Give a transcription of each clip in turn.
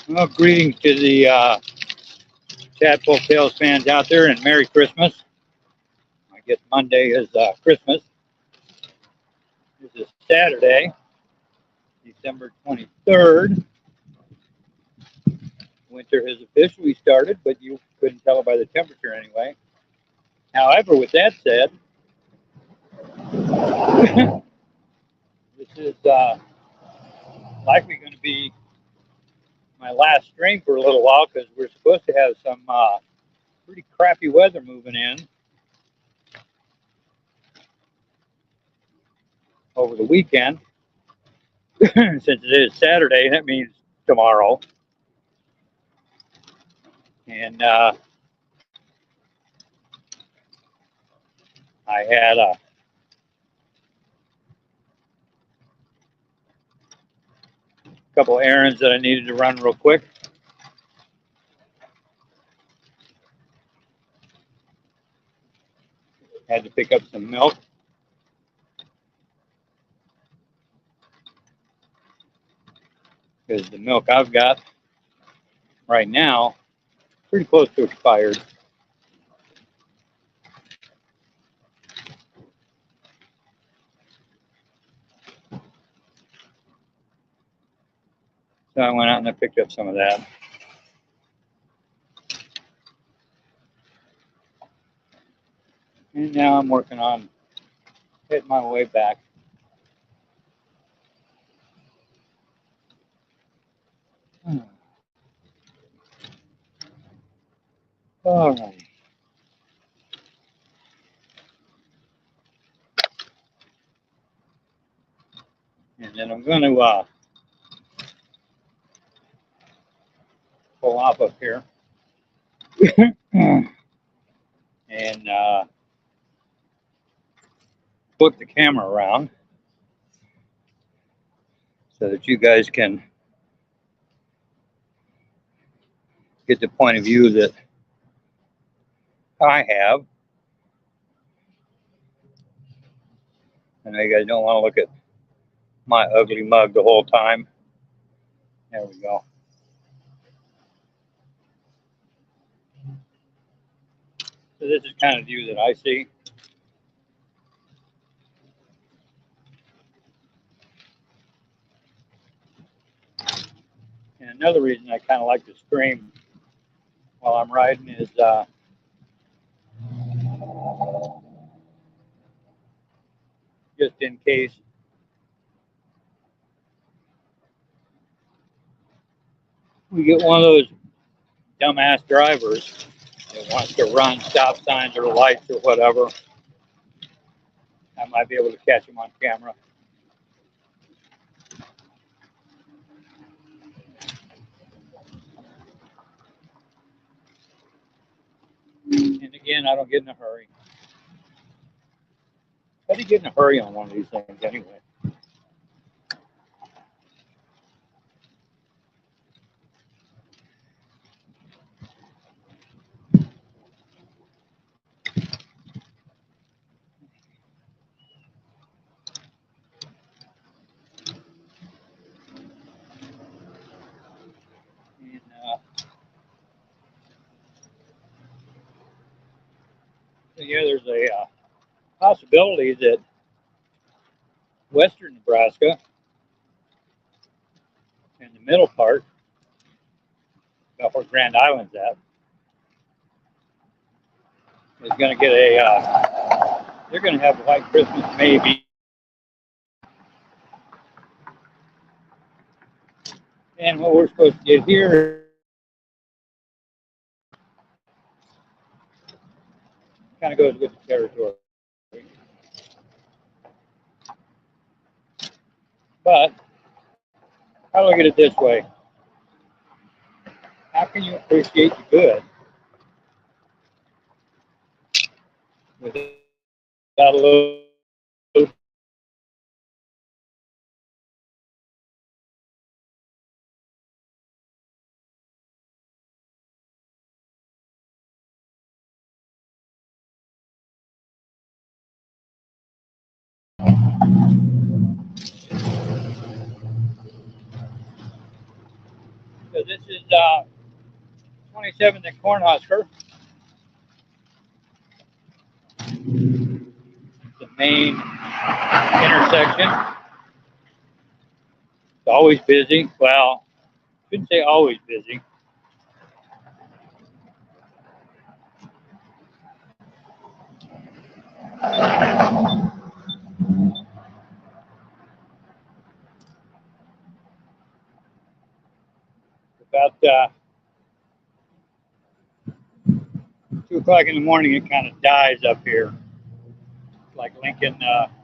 Well, greetings to the Tadpole Tales fans out there, and Merry Christmas. I guess Monday is Christmas. This is Saturday, December 23rd. Winter has officially started, but you couldn't tell it by the temperature anyway. However, with that said, this is likely going to be my last stream for a little while because we're supposed to have some pretty crappy weather moving in over the weekend. Since it is Saturday, that means tomorrow. And I had a couple errands that I needed to run real quick. Had to pick up some milk. Because the milk I've got right now, pretty close to expired. So I went out and I picked up some of that. And now I'm working on hitting my way back. All right. And then I'm going to pull off up here and flip the camera around so that you guys can get the point of view that I have. I know you guys don't want to look at my ugly mug the whole time. There we go. So this is kind of view that I see. And another reason I kind of like to stream while I'm riding is just in case we get one of those dumbass drivers that wants to run stop signs or lights or whatever, I might be able to catch him on camera. And again, I don't get in a hurry. How do you get in a hurry on one of these things anyway? And, so yeah, there's a possibility that western Nebraska, in the middle part, about where Grand Island's at, is going to get they're going to have a white Christmas maybe. And what we're supposed to get here kind of goes with the territory. But I look at it this way. How can you appreciate the good without a little So this is 27th and Cornhusker, the main intersection. It's always busy. Well, shouldn't say always busy. About 2 o'clock in the morning, it kind of dies up here. Like Lincoln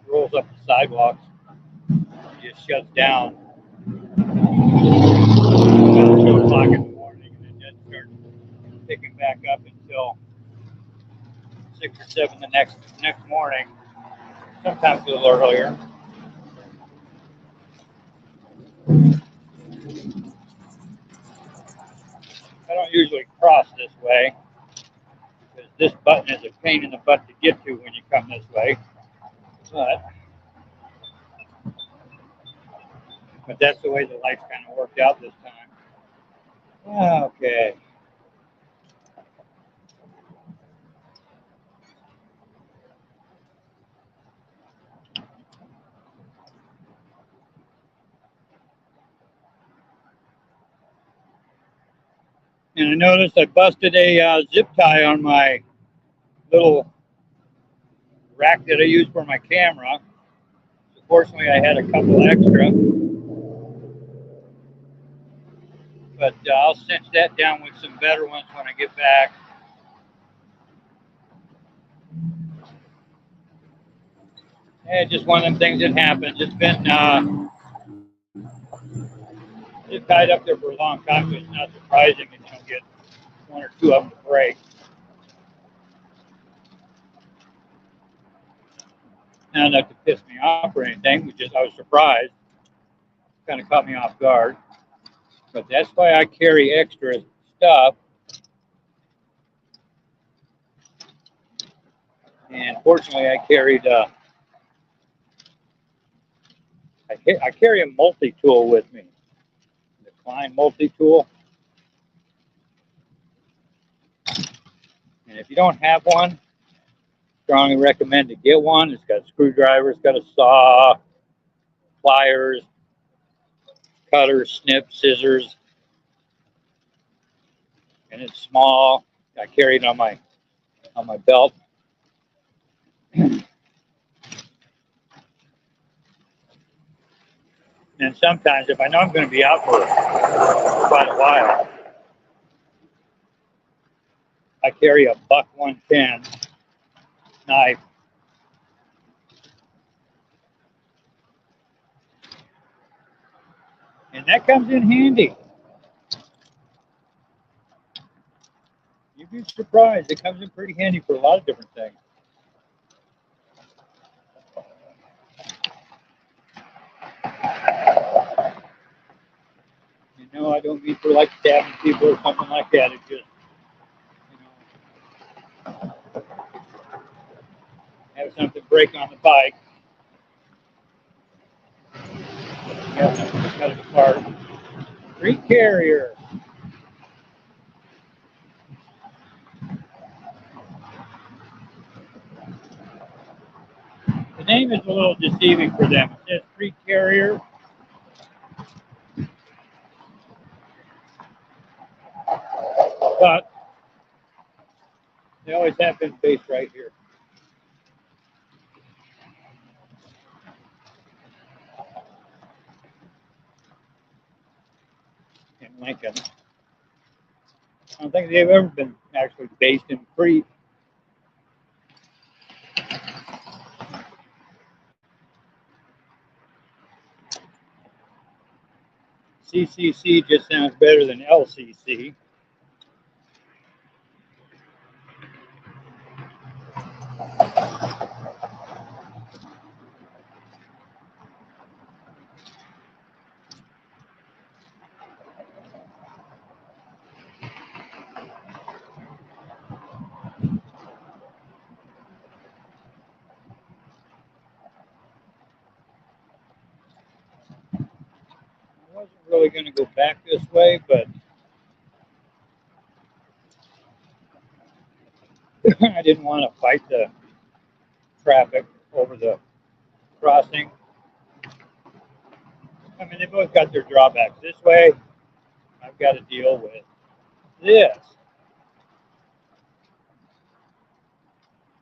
rolls up the sidewalks, it just shuts down about 2 o'clock in the morning, and it doesn't start picking back up until 6 or 7 the next morning, sometimes a little earlier. I don't usually cross this way because this button is a pain in the butt to get to when you come this way. But that's the way the lights kind of worked out this time. Okay. And I noticed I busted a zip tie on my little rack that I use for my camera. So fortunately, I had a couple extra. But I'll cinch that down with some better ones when I get back. And just one of them things that happens. It's been it's tied up there for a long time, so it's not surprising that you don't get 1 or 2 of them to break. Not enough to piss me off or anything, I was surprised. Kind of caught me off guard. But that's why I carry extra stuff. And fortunately, I carried I carry a multi-tool with me, the Klein multi-tool. And if you don't have one, strongly recommend to get one. It's got a screwdriver, it's got a saw, pliers, cutters, snips, scissors, and it's small. I carry it on my belt. And sometimes, if I know I'm going to be out for quite a while, I carry a buck 110 knife. And that comes in handy. You'd be surprised. It comes in pretty handy for a lot of different things. You know, I don't mean for like stabbing people or something like that. It just, have something break on the bike. You have something to cut it apart. Street carrier. The name is a little deceiving for them. It says street carrier. But they always have been based right here in Lincoln. I don't think they've ever been actually based in Crete. CCC just sounds better than LCC. I wasn't really going to go back this way, but didn't want to fight the traffic over the crossing. I mean, they both got their drawbacks. This way, I've got to deal with this,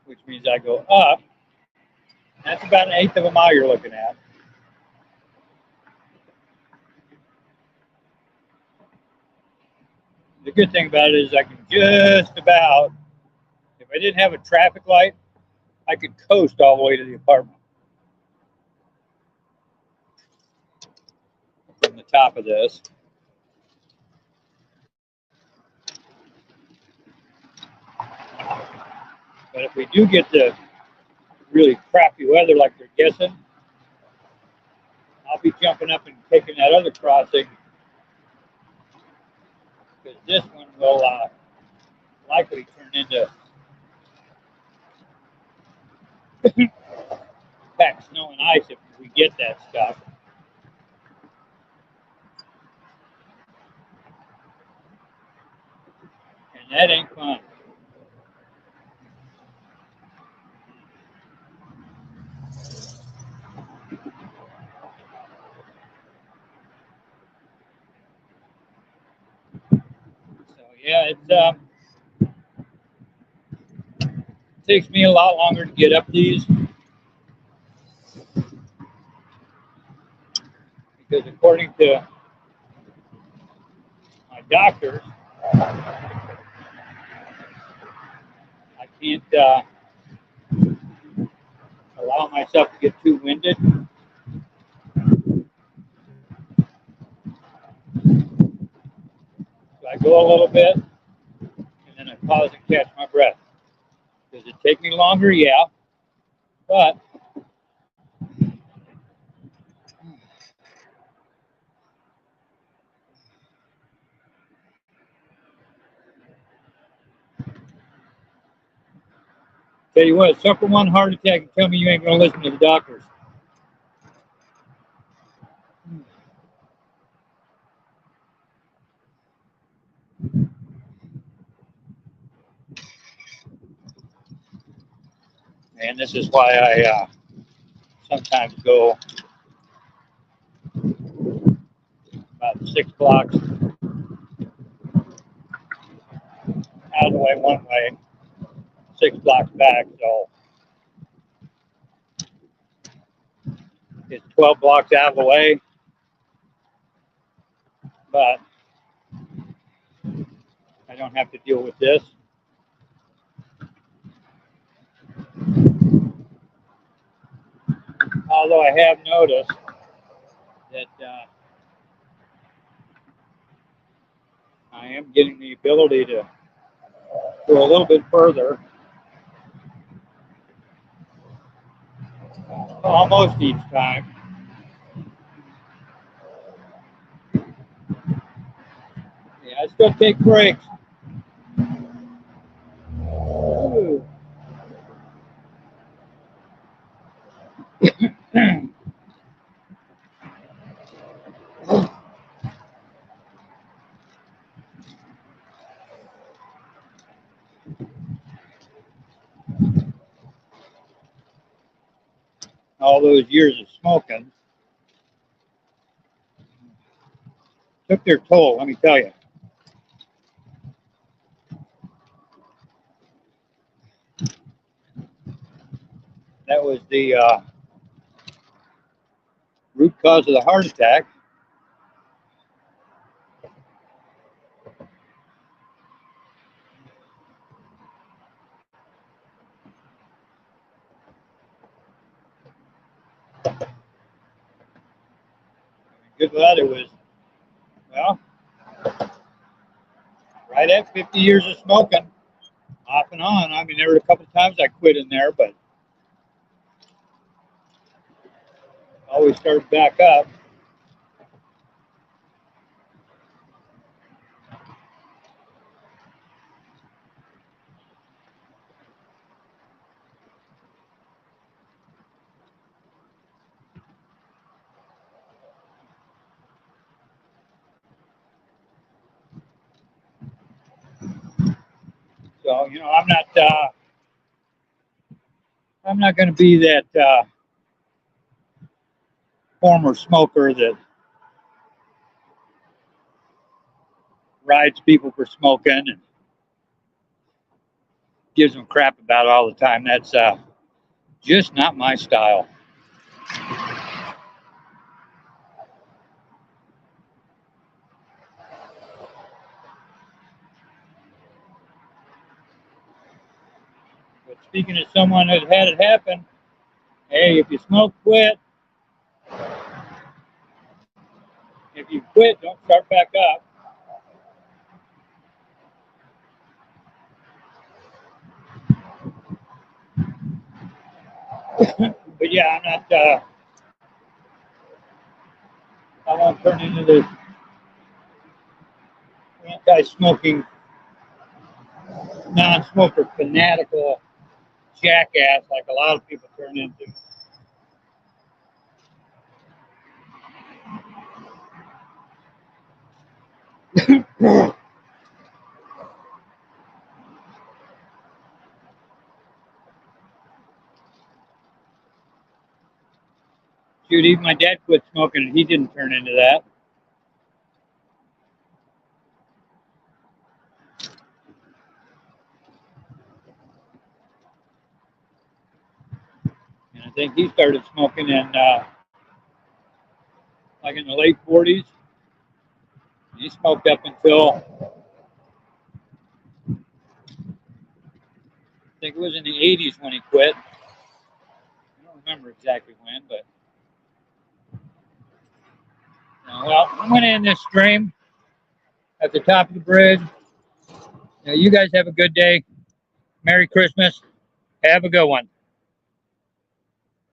which means I go up. That's about an eighth of a mile you're looking at. The good thing about it is I can just about, if I didn't have a traffic light, I could coast all the way to the apartment from the top of this. But if we do get the really crappy weather like they're guessing, I'll be jumping up and taking that other crossing, because this one will likely turn into packed snow and ice if we get that stuff. And that ain't fun. So yeah, it takes me a lot longer to get up these, because according to my doctors, I can't allow myself to get too winded. So I go a little bit, and then I pause and catch my breath. Does it take me longer? Yeah, but tell you what, suffer one heart attack and tell me you ain't gonna listen to the doctors. And this is why I sometimes go about 6 blocks out of the way one way, 6 blocks back. So it's 12 blocks out of the way, but I don't have to deal with this. Although I have noticed that I am getting the ability to go a little bit further, almost each time. Yeah, I still take breaks. Ooh. All those years of smoking took their toll, let me tell you. That was the root cause of the heart attack. Good luck, it was, well, right at 50 years of smoking, off and on. I mean, there were a couple of times I quit in there, but always started back up. So, I'm not I'm not going to be that former smoker that rides people for smoking and gives them crap about it all the time. That's just not my style. But speaking of someone that had it happen, hey, if you smoke, quit. If you quit, don't start back up. But yeah, I'm not, I won't turn into this anti-smoking, non-smoker fanatical jackass like a lot of people turn into. Dude, even my dad quit smoking and he didn't turn into that. And I think he started smoking in like in the late 40s. He smoked up until I think it was in the 80s when he quit. I don't remember exactly when, but well, I'm going to end this stream at the top of the bridge. You guys have a good day. Merry Christmas. Have a good one.